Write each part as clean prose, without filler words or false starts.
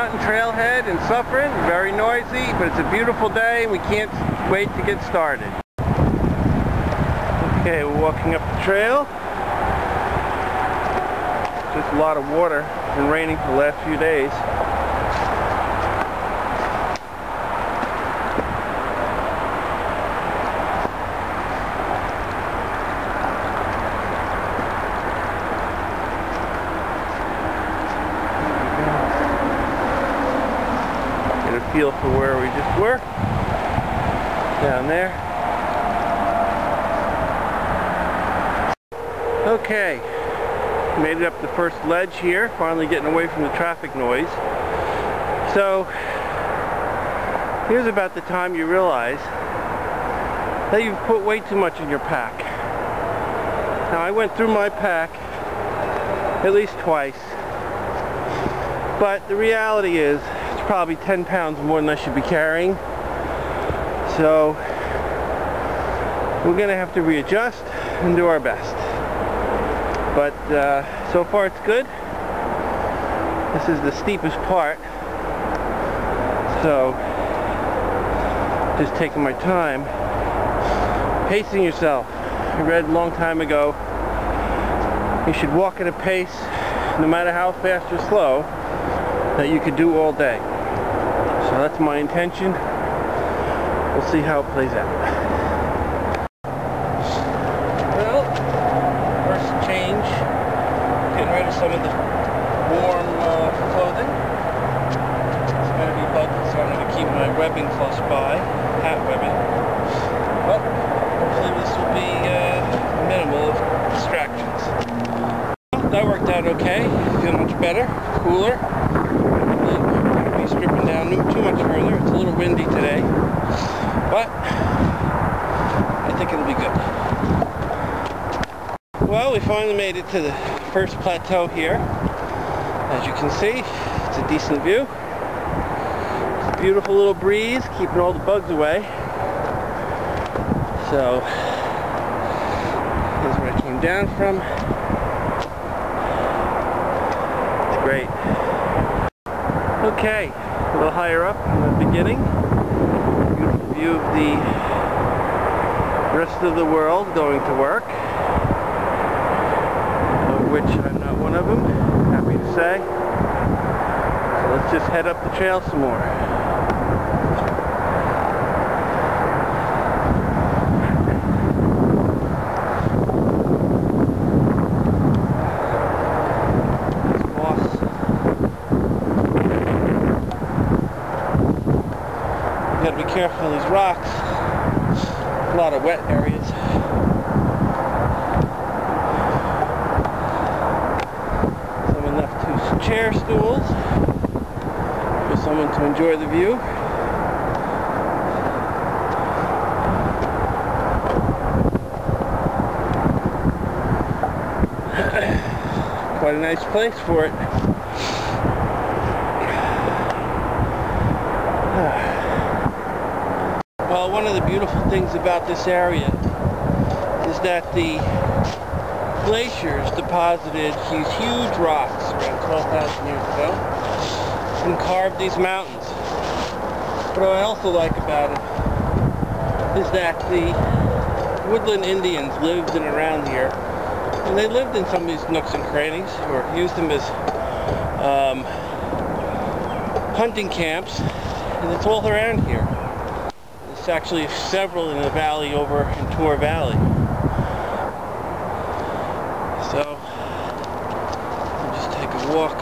mountain trailhead in Suffern. Very noisy, but it's a beautiful day and we can't wait to get started. Okay, we're walking up the trail. Just a lot of water. It's been raining for the last few days. Feel for where we just were, down there. Okay, made it up the first ledge here, finally getting away from the traffic noise. So here's about the time you realize that you've put way too much in your pack. Now I went through my pack at least twice, but the reality is probably 10 pounds more than I should be carrying. So we're gonna have to readjust and do our best. But so far it's good. This is the steepest part. So just taking my time, pacing yourself. I read a long time ago, you should walk at a pace, no matter how fast or slow, that you could do all day. So that's my intention. We'll see how it plays out. Well, first change, getting rid of some of the warm clothing. It's going to be buggy, so I'm going to keep my webbing close by, hat webbing. Well, hopefully this will be minimal of distractions. That worked out okay. Feel much better, cooler. Stripping down too much further. It's a little windy today, but I think it'll be good. Well, we finally made it to the first plateau here. As you can see, it's a decent view. It's a beautiful little breeze, keeping all the bugs away. So, here's where I came down from. It's great. Okay, a little higher up in the beginning. Beautiful view of the rest of the world going to work, of which I'm not one of them, happy to say. So let's just head up the trail some more. Gotta be careful of these rocks. A lot of wet areas. Someone left 2 chair stools for someone to enjoy the view. Quite a nice place for it. Well, one of the beautiful things about this area is that the glaciers deposited these huge rocks around 12,000 years ago and carved these mountains. What I also like about it is that the woodland Indians lived in around here, and they lived in some of these nooks and crannies, or used them as hunting camps, and it's all around here. There's actually several in the valley over in Tor Valley. So, we'll just take a walk.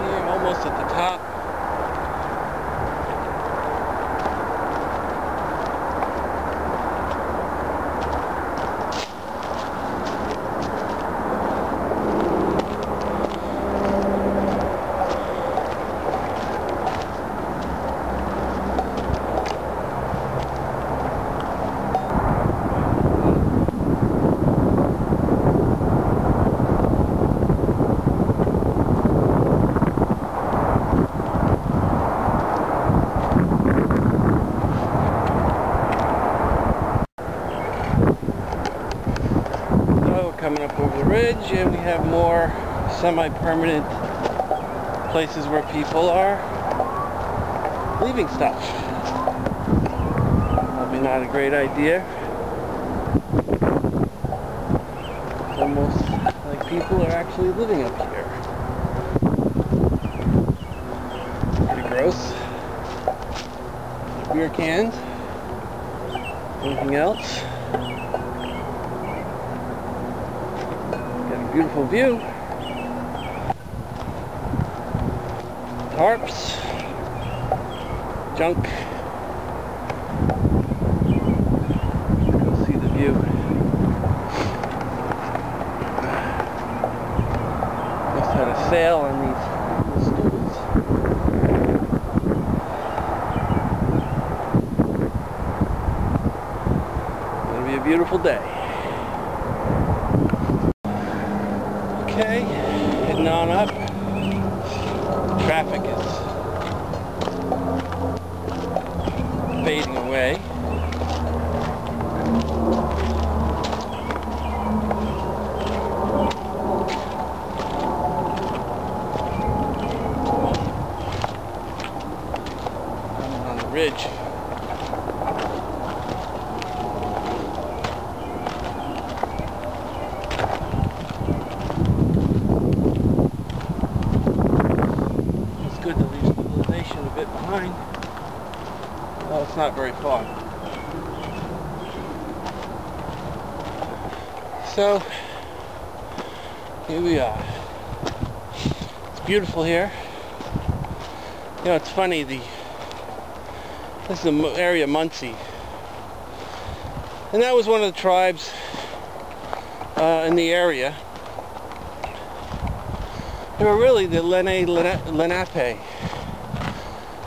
Here, almost at the top. the ridge, and we have more semi-permanent places where people are leaving stuff. Probably not a great idea. It's almost like people are actually living up here. Pretty gross. Beer cans. Anything else? Got a beautiful view. Tarps. Junk. Go see the view. Must have had a sale on these stools. It'll be a beautiful day. Okay, heading on up. Traffic is fading away. I'm on the ridge. It's good to leave civilization a bit behind. Well, it's not very far. So, here we are. It's beautiful here. You know, it's funny, this is the area of Muncie. And that was one of the tribes in the area. They were really the Lenape.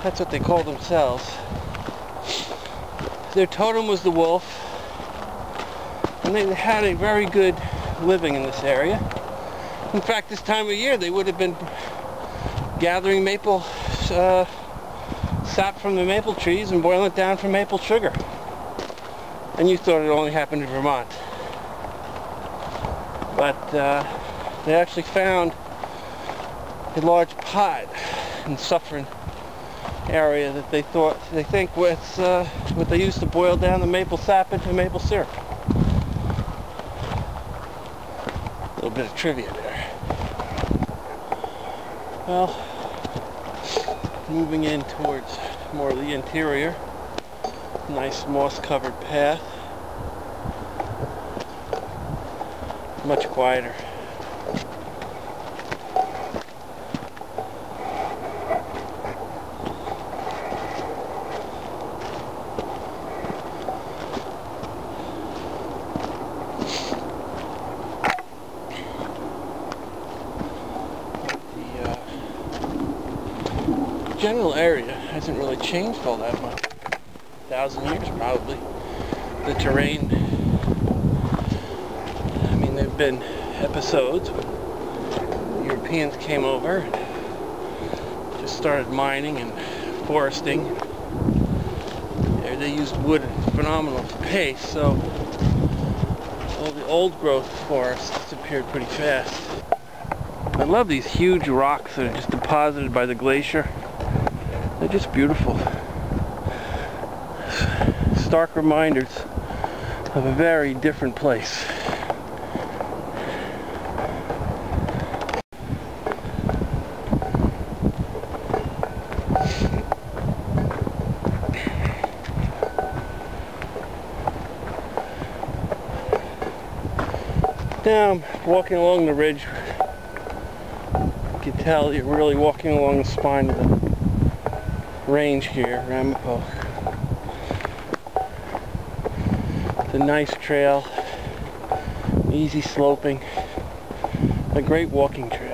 That's what they call themselves. Their totem was the wolf, and they had a very good living in this area. In fact, this time of year they would have been gathering maple sap from the maple trees and boiling it down for maple sugar. And you thought it only happened in Vermont. But they actually found a large pot in Suffern area that they think was what they used to boil down the maple sap into maple syrup. A little bit of trivia there. Well, moving in towards more of the interior. Nice moss-covered path. Much quieter. The general area hasn't really changed all that much. 1,000 years probably. The terrain, I mean, there have been episodes when Europeans came over and just started mining and foresting. They used wood at a phenomenal pace, so all the old growth forests disappeared pretty fast. I love these huge rocks that are just deposited by the glacier. They're just beautiful. Stark reminders of a very different place. Now I'm walking along the ridge. You can tell you're really walking along the spine of the range here, Ramapo. It's a nice trail, easy sloping, a great walking trail.